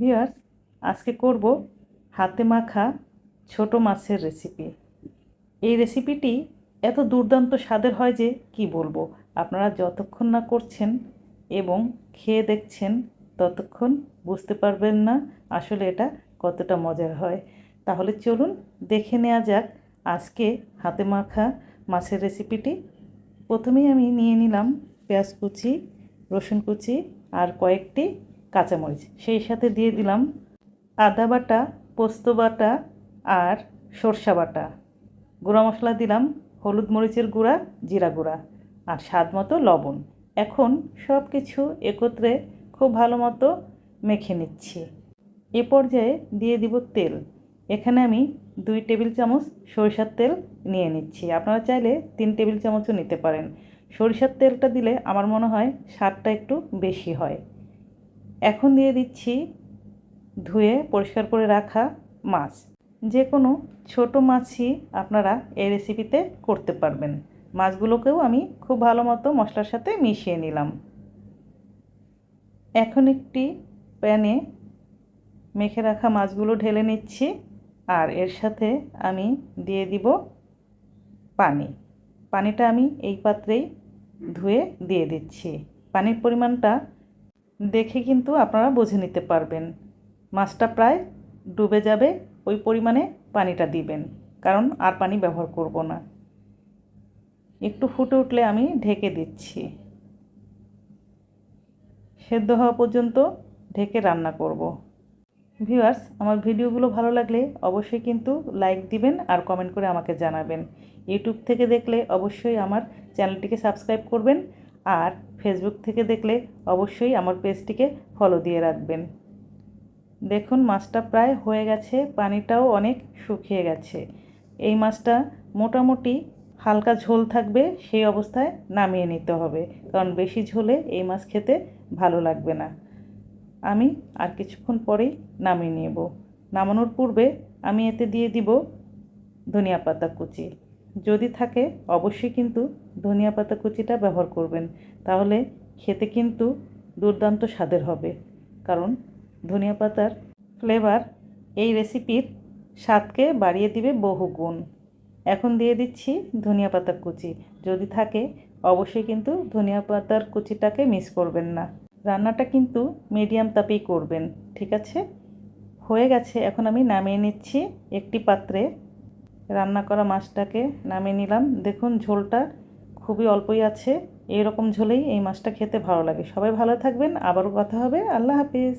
Viewers, আজকে করব হাতে মাখা ছোট মাছের রেসিপি। এই রেসিপিটি এত দুর্দান্ত স্বাদের হয় যে কি বলবো। আপনারা যতক্ষণ না করছেন এবং খেয়ে দেখছেন ততক্ষণ বুঝতে পারবেন না আসলে এটা কতটা মজার হয়। তাহলে চলুন দেখে নেওয়া যাক আজকে হাতে মাখা মাছের রেসিপিটি। প্রথমেই আমি নিয়ে নিলাম পেঁয়াজ কুচি, রসুন কুচি আর কয়েকটি কাঁচামরিচ, সেই সাথে দিয়ে দিলাম আদা বাটা, পোস্ত বাটা আর সরষা বাটা। গুঁড়া মশলা দিলাম হলুদ মরিচের গুঁড়া, জিরা গুঁড়া আর স্বাদ মতো লবণ। এখন সব কিছু একত্রে খুব ভালো মতো মেখে নিচ্ছি। এ পর্যায়ে দিয়ে দিব তেল। এখানে আমি 2 টেবিল চামচ সরিষার তেল নিয়ে নিচ্ছি। আপনারা চাইলে 3 টেবিল চামচও নিতে পারেন। সরিষার তেলটা দিলে আমার মনে হয় স্বাদটা একটু বেশি হয়। এখন দিয়ে দিচ্ছি ধুয়ে পরিষ্কার করে রাখা মাছ। যে কোনো ছোট মাছই আপনারা এই রেসিপিতে করতে পারবেন। মাছগুলোকেও আমি খুব ভালো মতো মশলার সাথে মিশিয়ে নিলাম। এখন একটি প্যানে মেখে রাখা মাছগুলো ঢেলে নিচ্ছি আর এর সাথে আমি দিয়ে দিব পানি। পানিটা আমি এই পাত্রেই ধুয়ে দিয়ে দিচ্ছি। পানির পরিমাণটা দেখে কিন্তু আপনারা বুঝে নিতে পারবেন। মাছটা প্রায় ডুবে যাবে, ওই পরিমাণে পানিটা দিবেন, কারণ আর পানি ব্যবহার করব না। একটু ফুটে উঠলে আমি ঢেকে দিচ্ছি। সেদ্ধ হওয়া পর্যন্ত ঢেকে রান্না করব। ভিউয়ার্স, আমার ভিডিওগুলো ভালো লাগলে অবশ্যই কিন্তু লাইক দিবেন আর কমেন্ট করে আমাকে জানাবেন। ইউটিউব থেকে দেখলে অবশ্যই আমার চ্যানেলটিকে সাবস্ক্রাইব করবেন আর ফেসবুক থেকে দেখলে অবশ্যই আমার পেজটিকে ফলো দিয়ে রাখবেন। দেখুন মাছটা প্রায় হয়ে গেছে, পানিটাও অনেক শুকিয়ে গেছে। এই মাছটা মোটামুটি হালকা ঝোল থাকবে, সেই অবস্থায় নামিয়ে নিতে হবে, কারণ বেশি ঝোলে এই মাছ খেতে ভালো লাগবে না। আমি আর কিছুক্ষণ পরেই নামিয়ে নেব। নামানোর পূর্বে আমি এতে দিয়ে দিব ধনিয়া পাতা কুচি। যদি থাকে অবশ্যই কিন্তু ধনিয়া পাতা কুচিটা ব্যবহার করবেন, তাহলে খেতে কিন্তু দুর্দান্ত স্বাদের হবে, কারণ ধনিয়া পাতার ফ্লেভার এই রেসিপির স্বাদকে বাড়িয়ে দিবে বহুগুণ। এখন দিয়ে দিচ্ছি ধনিয়া পাতার কুচি। যদি থাকে অবশ্যই কিন্তু ধনিয়া পাতার কুচিটাকে মিস করবেন না। রান্নাটা কিন্তু মিডিয়াম তাপেই করবেন, ঠিক আছে? হয়ে গেছে, এখন আমি নামিয়ে নিচ্ছি একটি পাত্রে। রান্না করা মাছটাকে নামিয়ে নিলাম। দেখুন ঝোলটা খুবই অল্পই আছে, এইরকম ঝোলেই এই মাছটা খেতে ভালো লাগে। সবাই ভালো থাকবেন, আবারও কথা হবে। আল্লাহ হাফিজ।